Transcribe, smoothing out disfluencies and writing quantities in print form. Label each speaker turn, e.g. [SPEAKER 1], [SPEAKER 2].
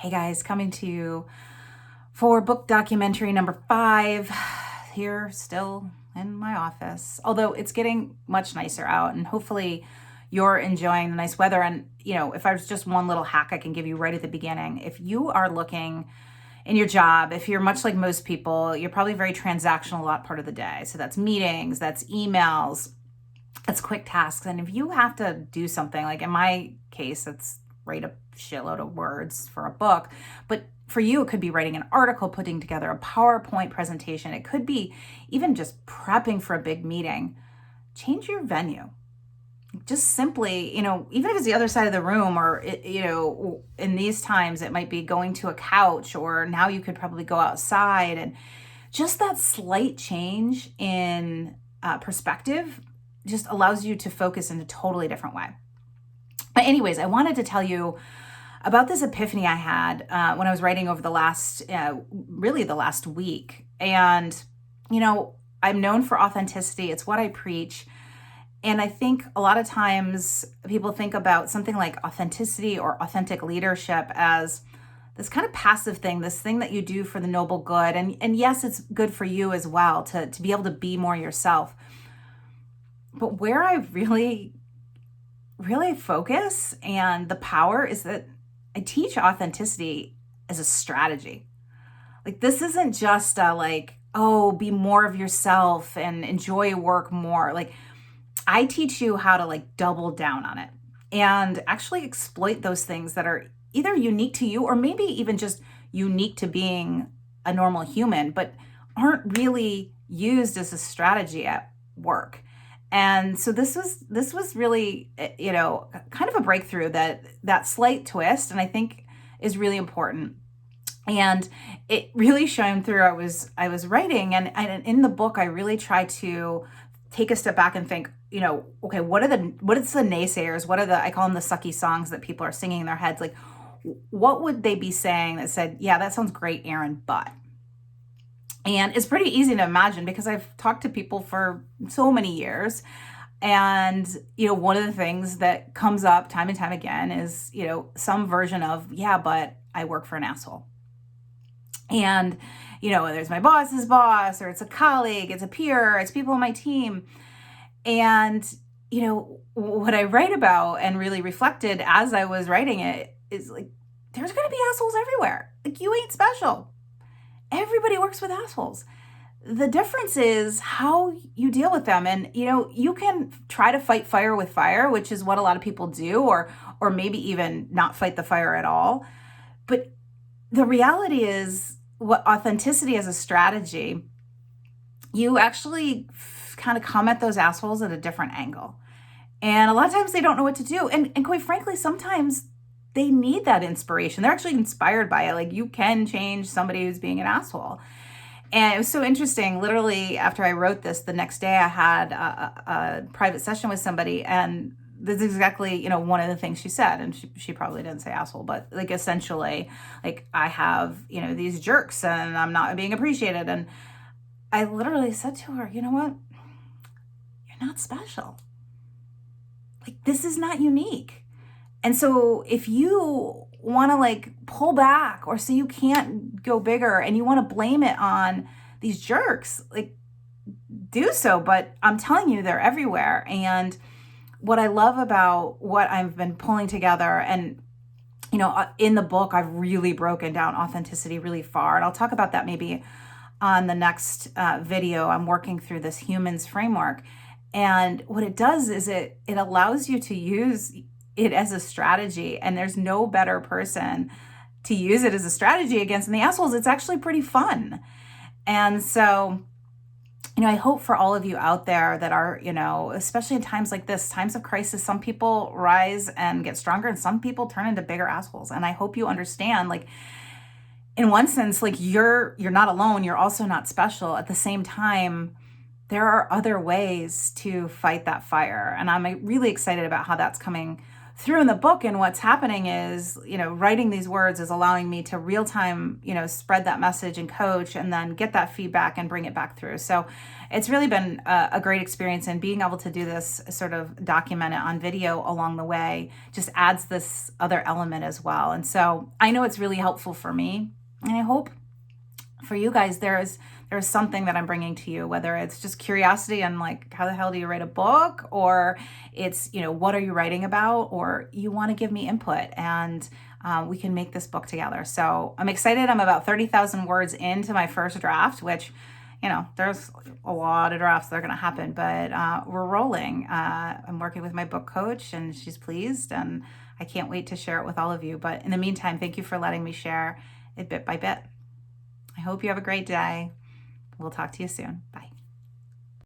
[SPEAKER 1] Hey guys, coming to you for book documentary number 5 here still in my office. Although it's getting much nicer out and hopefully you're enjoying the nice weather. And, if I was just one little hack I can give you right at the beginning, if you are looking in your job, if you're much like most people, you're probably very transactional a lot part of the day. So that's meetings, that's emails, that's quick tasks. And if you have to do something, like in my case, it's write a shitload of words for a book. But for you, it could be writing an article, putting together a PowerPoint presentation. It could be even just prepping for a big meeting. Change your venue. Just simply, even if it's the other side of the room, or, in these times, it might be going to a couch, or now you could probably go outside. And just that slight change in perspective just allows you to focus in a totally different way. But anyways, I wanted to tell you about this epiphany I had when I was writing over the last week. And, I'm known for authenticity. It's what I preach. And I think a lot of times people think about something like authenticity or authentic leadership as this kind of passive thing, this thing that you do for the noble good. And yes, it's good for you as well to be able to be more yourself. But where I really focus and the power is that I teach authenticity as a strategy. Like, this isn't just be more of yourself and enjoy work more. Like, I teach you how to double down on it and actually exploit those things that are either unique to you or maybe even just unique to being a normal human, but aren't really used as a strategy at work. And so this was really, kind of a breakthrough, that slight twist, and I think is really important. And it really shone through. I was writing, and in the book, I really try to take a step back and think, okay, what is the naysayers? What are I call them the sucky songs that people are singing in their heads? Like, what would they be saying that said, yeah, that sounds great, Erin, but. And it's pretty easy to imagine because I've talked to people for so many years. And, one of the things that comes up time and time again is, some version of, yeah, but I work for an asshole. And, there's my boss's boss, or it's a colleague, it's a peer, it's people on my team. And, what I write about and really reflected as I was writing it is like, there's going to be assholes everywhere. Like, you ain't special. Everybody works with assholes. The difference is how you deal with them. And, you can try to fight fire with fire, which is what a lot of people do, or maybe even not fight the fire at all. But the reality is, what authenticity as a strategy, you actually kind of come at those assholes at a different angle. And a lot of times they don't know what to do. And quite frankly, sometimes they need that inspiration. They're actually inspired by it. Like, you can change somebody who's being an asshole. And it was so interesting. Literally, after I wrote this, the next day I had a private session with somebody, and this is exactly, one of the things she said. And she probably didn't say asshole, but essentially, I have, these jerks and I'm not being appreciated. And I literally said to her, you know what? You're not special. This is not unique. And so if you want to pull back or say you can't go bigger and you want to blame it on these jerks, do so. But I'm telling you, they're everywhere. And what I love about what I've been pulling together, and, in the book, I've really broken down authenticity really far. And I'll talk about that maybe on the next video. I'm working through this humans framework. And what it does is it allows you to use it as a strategy. And there's no better person to use it as a strategy against than the assholes. It's actually pretty fun. And so, I hope for all of you out there that are, especially in times like this, times of crisis, some people rise and get stronger and some people turn into bigger assholes. And I hope you understand, in one sense, you're not alone. You're also not special. At the same time, there are other ways to fight that fire. And I'm really excited about how that's coming through in the book. And what's happening is, writing these words is allowing me to real time, spread that message and coach, and then get that feedback and bring it back through. So it's really been a great experience, and being able to do this, sort of document it on video along the way, just adds this other element as well. And so I know it's really helpful for me, and I hope for you guys there's something that I'm bringing to you, whether it's just curiosity and like, how the hell do you write a book, or it's, what are you writing about, or you want to give me input, and we can make this book together. So I'm excited. I'm about 30,000 words into my first draft, which, there's a lot of drafts that are going to happen, but we're rolling. I'm working with my book coach, and she's pleased, and I can't wait to share it with all of you. But in the meantime, thank you for letting me share it bit by bit. I hope you have a great day. We'll talk to you soon. Bye.